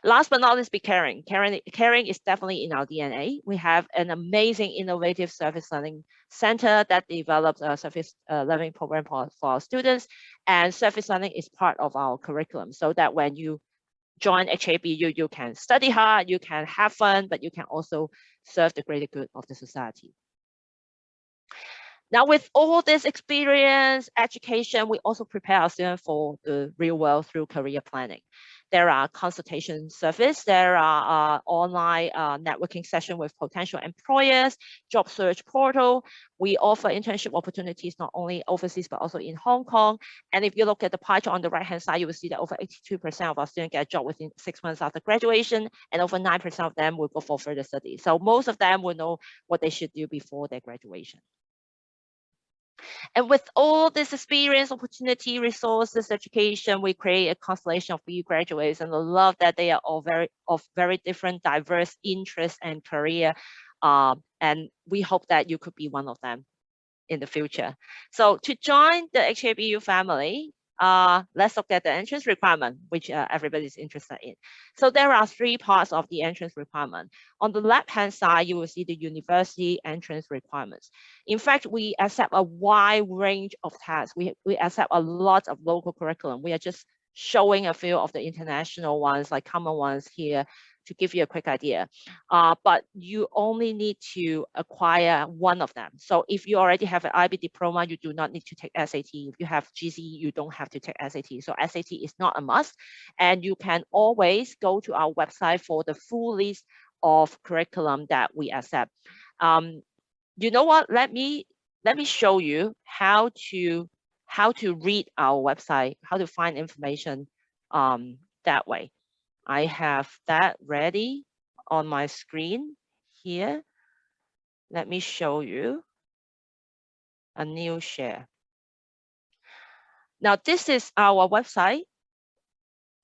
Last but not least, be caring. Caring is definitely in our DNA. We have an amazing, innovative service learning center that develops a service learning program for our students. And service learning is part of our curriculum, so that when you join HABU, you can study hard, you can have fun, but you can also serve the greater good of the society. Now, with all this experience, education, we also prepare our students for the real world through career planning. There are consultation service, there are online networking session with potential employers, job search portal. We offer internship opportunities not only overseas, but also in Hong Kong. And if you look at the pie chart on the right-hand side, you will see that over 82% of our students get a job within 6 months after graduation, and over 9% of them will go for further studies. So most of them will know what they should do before their graduation. And with all this experience, opportunity, resources, education, we create a constellation of BU graduates, and I love that they are all very different, diverse interests and career. And we hope that you could be one of them in the future. So to join the HABU family, let's look at the entrance requirement, which everybody's interested in. So there are 3 parts of the entrance requirement. On the left-hand side, you will see the university entrance requirements. In fact, we accept a wide range of tests. We accept a lot of local curriculum. We are just showing a few of the international ones, like common ones here, to give you a quick idea. But you only need to acquire one of them. So if you already have an IB diploma, you do not need to take SAT. If you have GCE, you don't have to take SAT. So SAT is not a must. And you can always go to our website for the full list of curriculum that we accept. You know what? Let me show you how to read our website, how to find information that way. I have that ready on my screen here. Let me show you a new share. Now, this is our website.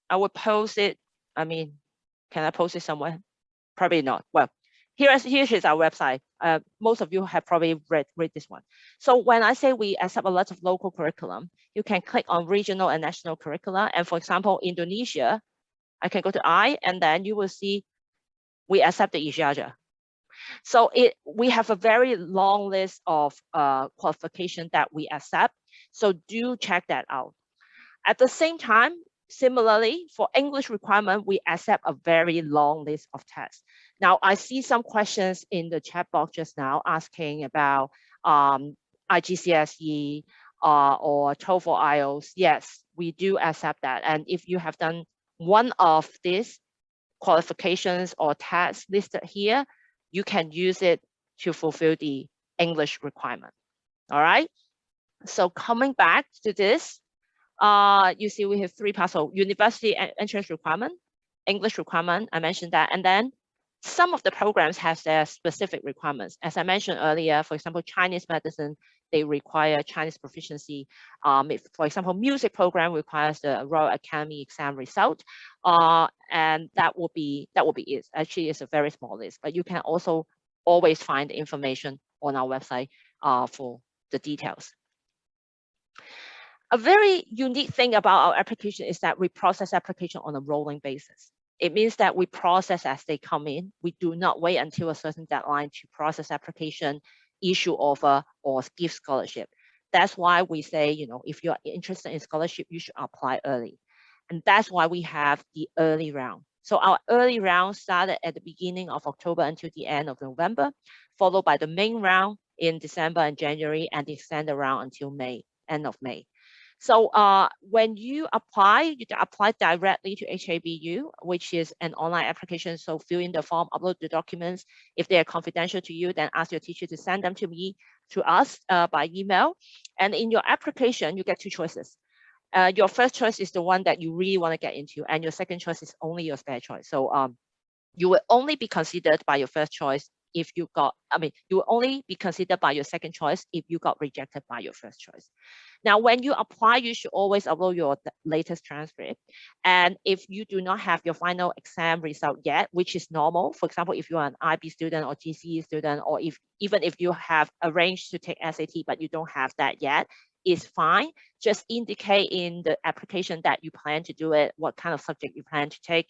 I will post it. I mean, can I post it somewhere? Probably not. Well, here is our website. Most of you have probably read this one. So when I say we accept a lot of local curriculum, you can click on regional and national curricula. And for example, Indonesia, I can go to I, and then you will see we accept the Isyaja. So we have a very long list of qualification that we accept. So do check that out. At the same time, similarly, for English requirement, we accept a very long list of tests. Now, I see some questions in the chat box just now asking about IGCSE or TOEFL IELTS. Yes, we do accept that. And if you have done one of these qualifications or tests listed here, you can use it to fulfill the English requirement. All right. So coming back to this, you see we have 3 parts. So university entrance requirement, English requirement, I mentioned that. And then some of the programs have their specific requirements. As I mentioned earlier, for example, Chinese medicine, they require Chinese proficiency. For example, music program requires the Royal Academy exam result. And that will be it. Actually, it's a very small list, but you can also always find information on our website for the details. A very unique thing about our application is that we process application on a rolling basis. It means that we process as they come in. We do not wait until a certain deadline to process application, issue offer, or give scholarship. That's why we say, if you're interested in scholarship, you should apply early. And that's why we have the early round. So our early round started at the beginning of October until the end of November, followed by the main round in December and January, and the extended round until May, end of May. So when you apply directly to HABU, which is an online application. So fill in the form, upload the documents. If they are confidential to you, then ask your teacher to send them to us by email. And in your application, you get 2 choices. Your first choice is the one that you really want to get into, and your second choice is only your spare choice. So you will only be considered by your first choice if you will only be considered by your second choice if you got rejected by your first choice. Now, when you apply, you should always upload your latest transcript. And if you do not have your final exam result yet, which is normal, for example, if you are an IB student or GCE student, or even if you have arranged to take SAT, but you don't have that yet, is fine. Just indicate in the application that you plan to do it, what kind of subject you plan to take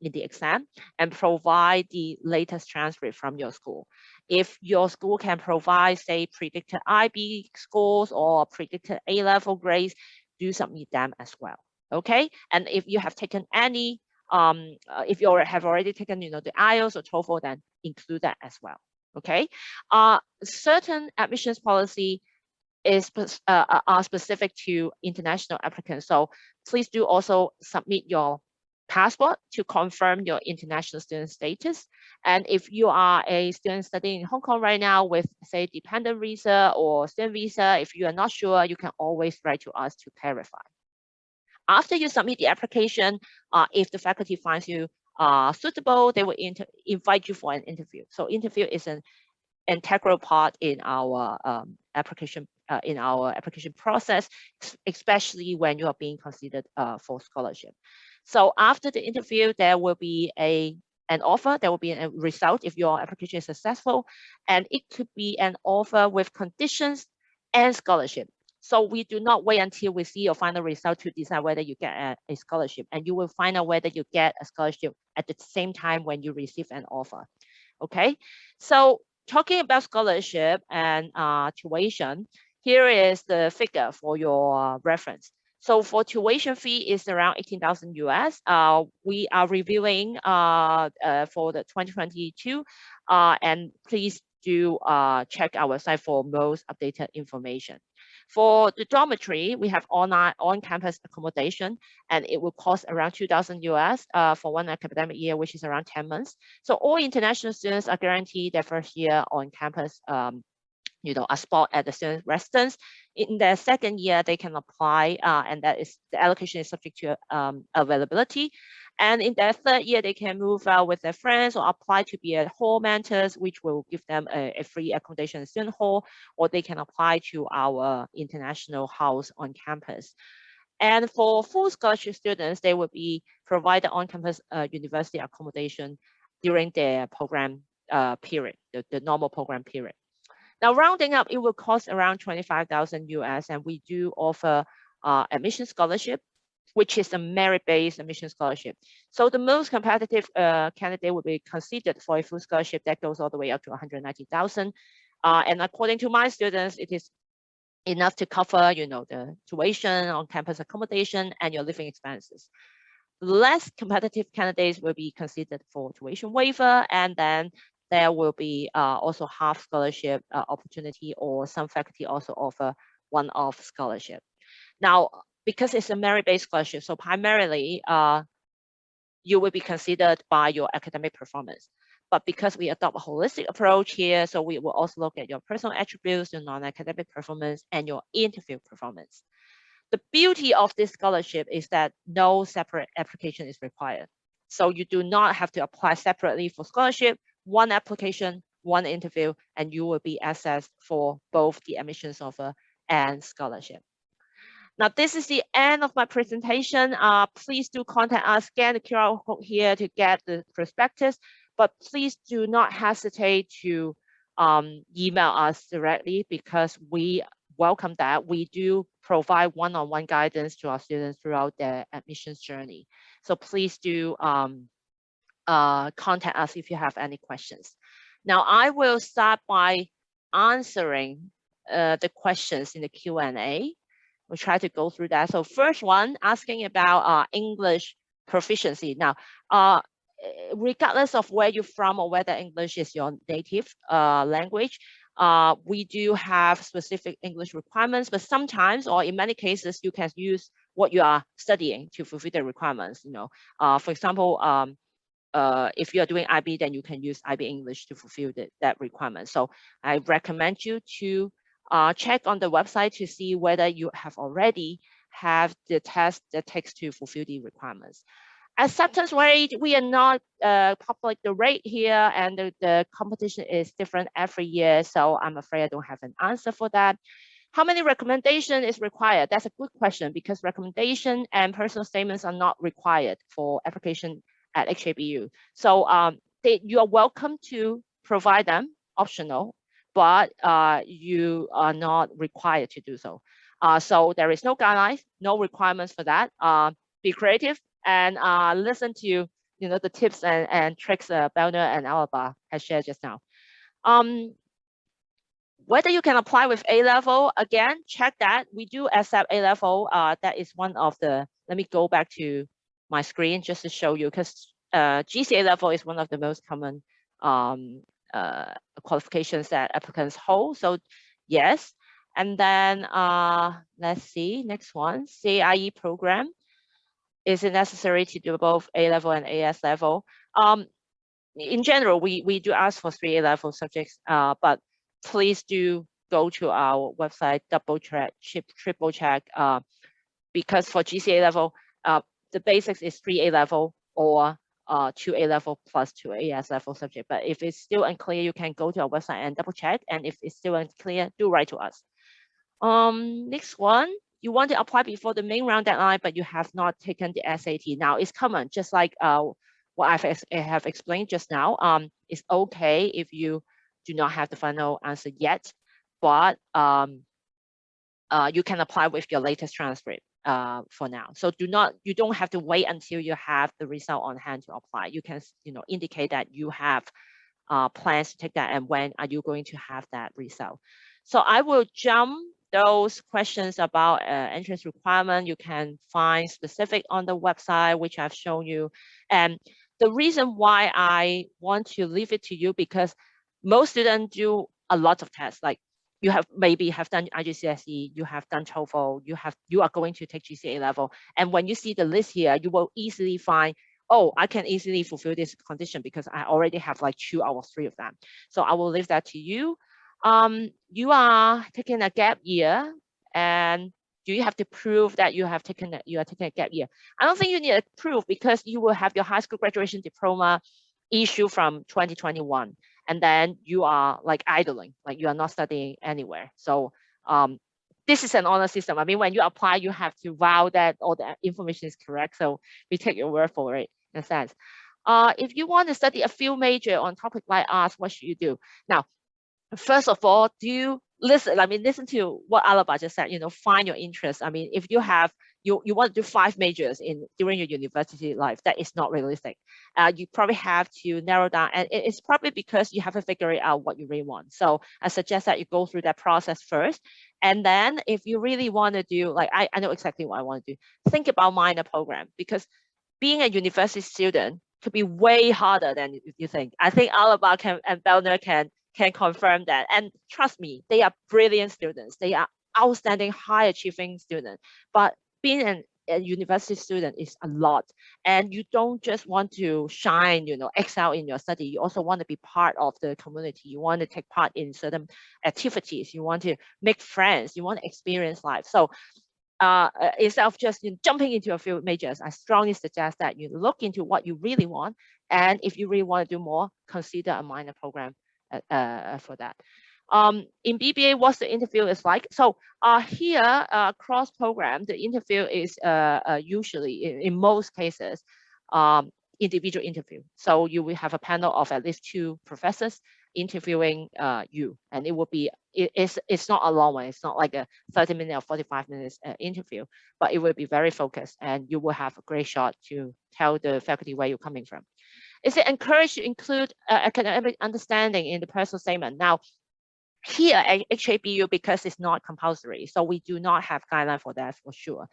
in the exam, and provide the latest transcript from your school. If your school can provide, say, predicted IB scores or predicted A-level grades, do submit them as well. Okay, and if you have taken any, if you have already taken, the IELTS or TOEFL, then include that as well. Okay, certain admissions policy are specific to international applicants. So please do also submit your passport to confirm your international student status. And if you are a student studying in Hong Kong right now with, say, dependent visa or student visa, if you are not sure, you can always write to us to clarify. After you submit the application, if the faculty finds you suitable, they will invite you for an interview. So interview is an integral part in our application process, especially when you are being considered for scholarship. So after the interview, there will be an offer, there will be a result if your application is successful, and it could be an offer with conditions and scholarship. So we do not wait until we see your final result to decide whether you get a scholarship, and you will find out whether you get a scholarship at the same time when you receive an offer. Okay, so talking about scholarship and tuition, here is the figure for your reference. So for tuition fee is around 18,000 US. We are reviewing for the 2022, and please do check our website for most updated information. For the dormitory, we have on-campus accommodation, and it will cost around 2,000 US for one academic year, which is around 10 months. So all international students are guaranteed their first year on campus, a spot at the student residence. In their second year, they can apply, and that is the allocation is subject to availability. And in their third year, they can move out with their friends or apply to be a hall mentors, which will give them a free accommodation in student hall, or they can apply to our international house on campus. And for full scholarship students, they will be provided on-campus university accommodation during their program period, the normal program period. Now, rounding up, it will cost around 25,000 US, and we do offer admission scholarship, which is a merit-based admission scholarship. So the most competitive candidate will be considered for a full scholarship that goes all the way up to 190,000. And according to my students, it is enough to cover, the tuition, on-campus accommodation, and your living expenses. Less competitive candidates will be considered for tuition waiver, and then there will be also half scholarship opportunity, or some faculty also offer one-off scholarship. Now, because it's a merit-based scholarship, so primarily you will be considered by your academic performance. But because we adopt a holistic approach here, so we will also look at your personal attributes, your non-academic performance, and your interview performance. The beauty of this scholarship is that no separate application is required. So you do not have to apply separately for scholarship, one application, one interview, and you will be assessed for both the admissions offer and scholarship. Now, this is the end of my presentation. Please do contact us, scan the QR code here to get the prospectus, but please do not hesitate to email us directly, because we welcome that. We do provide one-on-one guidance to our students throughout their admissions journey. So please do contact us if you have any questions. Now, I will start by answering the questions in the Q&A. We'll try to go through that. So first one, asking about English proficiency. Now, regardless of where you're from or whether English is your native language, we do have specific English requirements, but sometimes, or in many cases, you can use what you are studying to fulfill the requirements. For example, if you are doing IB, then you can use IB English to fulfill that requirement. So I recommend you to check on the website to see whether you have already have the test that takes to fulfill the requirements. Acceptance rate, we are not public the rate here, and the competition is different every year, so I'm afraid I don't have an answer for that. How many recommendation is required? That's a good question, because recommendation and personal statements are not required for application at HABU. So you are welcome to provide them, optional, but you are not required to do so. So there is no guidelines, no requirements for that. Be creative and listen to the tips and tricks Balnur and Alaba has shared just now. Whether you can apply with A-level, again, check that. We do accept A-level. That is one of the, let me go back to my screen just to show you, because GCA level is one of the most common qualifications that applicants hold. So yes. And then let's see, next one, CIE program. Is it necessary to do both A-level and AS level? In general, we do ask for 3 A-level subjects, but please do go to our website, double check, triple check, because for GCA level, the basics is 3 A-level or 2 A-level plus 2 AS level subject. But if it's still unclear, you can go to our website and double check. And if it's still unclear, do write to us. Next one, you want to apply before the main round deadline, but you have not taken the SAT. Now it's common, just like what I have explained just now. It's okay if you do not have the final answer yet, but you can apply with your latest transcript for now. So you don't have to wait until you have the result on hand to apply. You can indicate that you have plans to take that and when are you going to have that result. So I will jump those questions about entrance requirement. You can find specific on the website, which I've shown you. And the reason why I want to leave it to you, because most students do a lot of tests, like you maybe have done IGCSE, you have done TOEFL, you are going to take GCA level. And when you see the list here, you will easily find, oh, I can easily fulfill this condition because I already have like 2 out of 3 of them. So I will leave that to you. You are taking a gap year, and do you have to prove that you are taking a gap year? I don't think you need a proof, because you will have your high school graduation diploma issue from 2021, and then you are like idling, like you are not studying anywhere. So this is an honor system. I mean, when you apply, you have to vow that all the information is correct. So we take your word for it in a sense. If you want to study a field major on topic like arts, what should you do? Now, first of all, do you listen? I mean, listen to what Alaba just said. Find your interest. I mean, if you have you want to do 5 majors during your university life, that is not realistic. You probably have to narrow down, and it's probably because you haven't figured out what you really want. So I suggest that you go through that process first, and then if you really want to do, like I know exactly what I want to do, think about minor program, because being a university student could be way harder than you think. I think Alaba and Balnur can confirm that. And trust me, they are brilliant students. They are outstanding, high achieving students. But being a university student is a lot. And you don't just want to shine, excel in your study. You also want to be part of the community. You want to take part in certain activities. You want to make friends. You want to experience life. So instead of just jumping into a few majors, I strongly suggest that you look into what you really want. And if you really want to do more, consider a minor program for that. In BBA, what's the interview is like? So here, cross program, the interview is usually, in most cases, individual interview. So you will have a panel of at least 2 professors interviewing you, and it will be, it's not a long one. It's not like a 30-minute or 45 minutes interview, but it will be very focused, and you will have a great shot to tell the faculty where you're coming from. Is it encouraged to include academic understanding in the personal statement? Now, here at HABU, because it's not compulsory, so we do not have guideline for that for sure.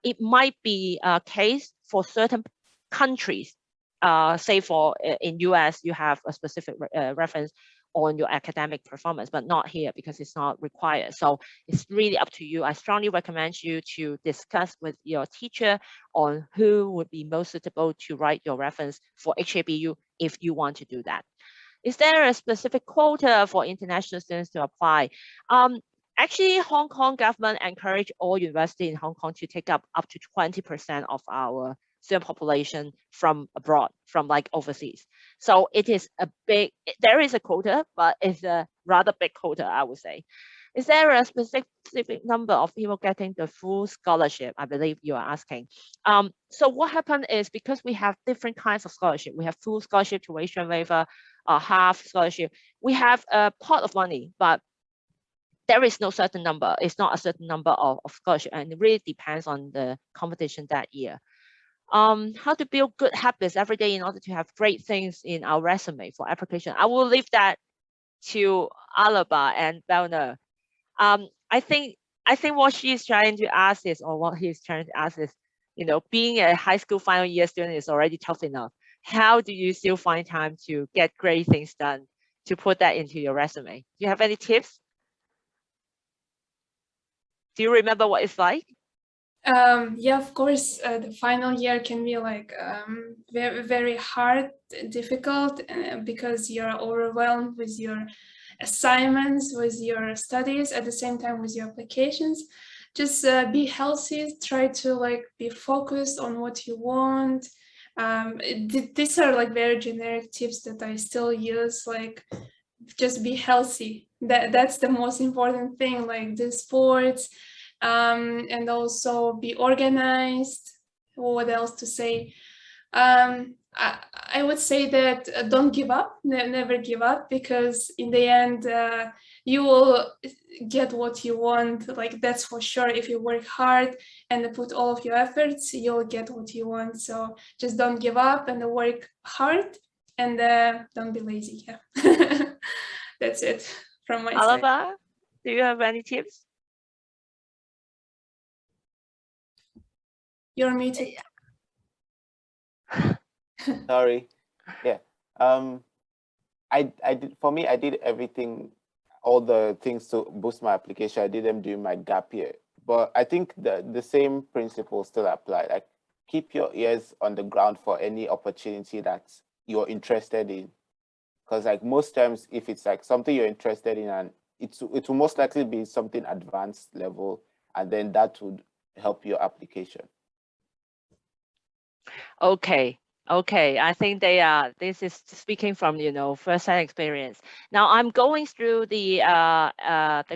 It might be a case for certain countries. Say in US, you have a specific reference on your academic performance, but not here because it's not required. So it's really up to you. I strongly recommend you to discuss with your teacher on who would be most suitable to write your reference for HABU if you want to do that. Is there a specific quota for international students to apply? Actually, Hong Kong government encourage all universities in Hong Kong to take up to 20% of our student population from abroad, from like overseas. So it is there is a quota, but it's a rather big quota, I would say. Is there a specific number of people getting the full scholarship? I believe you are asking. So what happened is, because we have different kinds of scholarship, we have full scholarship, tuition waiver, half scholarship. We have a pot of money, but there is no certain number. It's not a certain number of scholarship, and it really depends on the competition that year. How to build good habits every day in order to have great things in our resume for application. I will leave that to Alaba and Balnur. I think what she's trying to ask is, or what he's trying to ask is, being a high school final year student is already tough enough. How do you still find time to get great things done to put that into your resume. Do you have any tips? Do you remember what it's like? Yeah, of course, the final year can be like very, very hard, difficult, because you're overwhelmed with your assignments, with your studies, at the same time with your applications. Just be healthy, try to like be focused on what you want. These are like very generic tips that I still use, like just be healthy. That's the most important thing, like do sports, and also be organized. What else to say? I would say that don't give up, never give up, because in the end you will get what you want, like that's for sure. If you work hard and put all of your efforts, you'll get what you want. So just don't give up and work hard, and don't be lazy. Yeah. That's it from my side. Alaba, do you have any tips? You're muted. Sorry. Yeah. I did, for me, I did everything, all the things to boost my application. I did them during my gap year. But I think the same principles still apply. Like, keep your ears on the ground for any opportunity that you're interested in. Because like most times, if it's like something you're interested in, and it will most likely be something advanced level, and then that would help your application. Okay. Okay, I think this is speaking from, first-hand experience. Now I'm going through the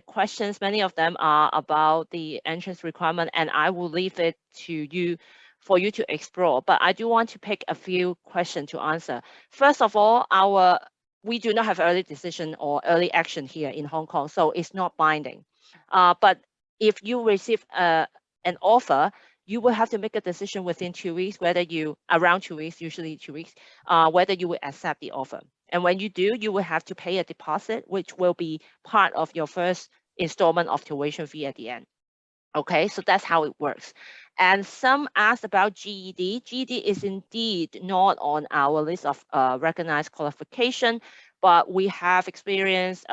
questions. Many of them are about the entrance requirement, and I will leave it to you for you to explore. But I do want to pick a few questions to answer. First of all, we do not have early decision or early action here in Hong Kong, so it's not binding. But if you receive an offer, you will have to make a decision within 2 weeks, around 2 weeks, usually 2 weeks, whether you will accept the offer. And when you do, you will have to pay a deposit, which will be part of your first installment of tuition fee at the end. Okay, so that's how it works. And some asked about GED. GED is indeed not on our list of recognized qualification, but we have experience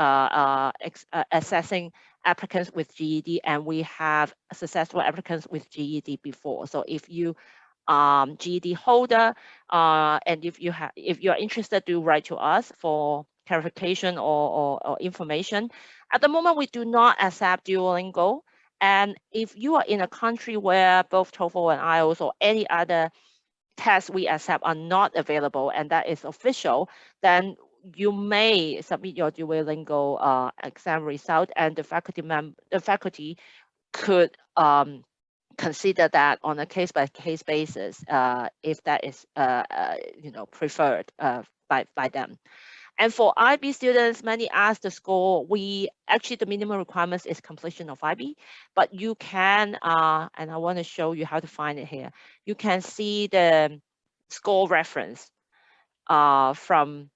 assessing applicants with GED, and we have successful applicants with GED before. So if you GED holder, and if you're interested, do write to us for clarification or information. At the moment, we do not accept Duolingo. And if you are in a country where both TOEFL and IELTS or any other tests we accept are not available, and that is official, then you may submit your Duolingo exam result, and the faculty could consider that on a case-by-case basis if that is preferred by them. And for IB students, many ask the score. The minimum requirements is completion of IB, but you can, and I want to show you how to find it here. You can see the score reference from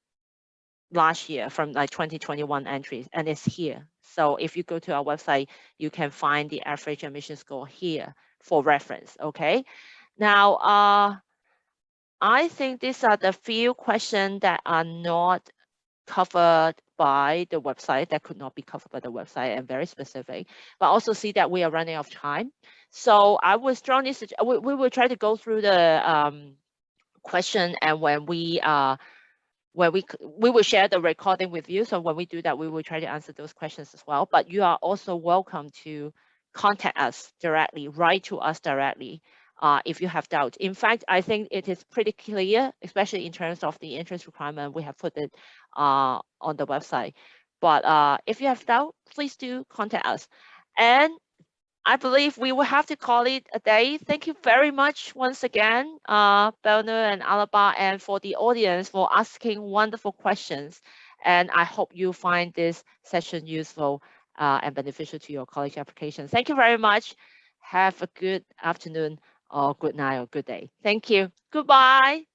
last year, from like 2021 entries, and it's here. So if you go to our website, you can find the average admission score here for reference, okay? Now, I think these are the few questions that are not covered by the website, that could not be covered by the website, and very specific, but also see that we are running out of time. So I would strongly suggest, we will try to go through the question, and when we will share the recording with you. So when we do that, we will try to answer those questions as well. But you are also welcome to contact us directly, write to us directly if you have doubts. In fact, I think it is pretty clear, especially in terms of the entrance requirement. We have put it on the website. But if you have doubt, please do contact us. And I believe we will have to call it a day. Thank you very much once again, Balnur and Alaba, and for the audience for asking wonderful questions. And I hope you find this session useful and beneficial to your college application. Thank you very much. Have a good afternoon or good night or good day. Thank you. Goodbye.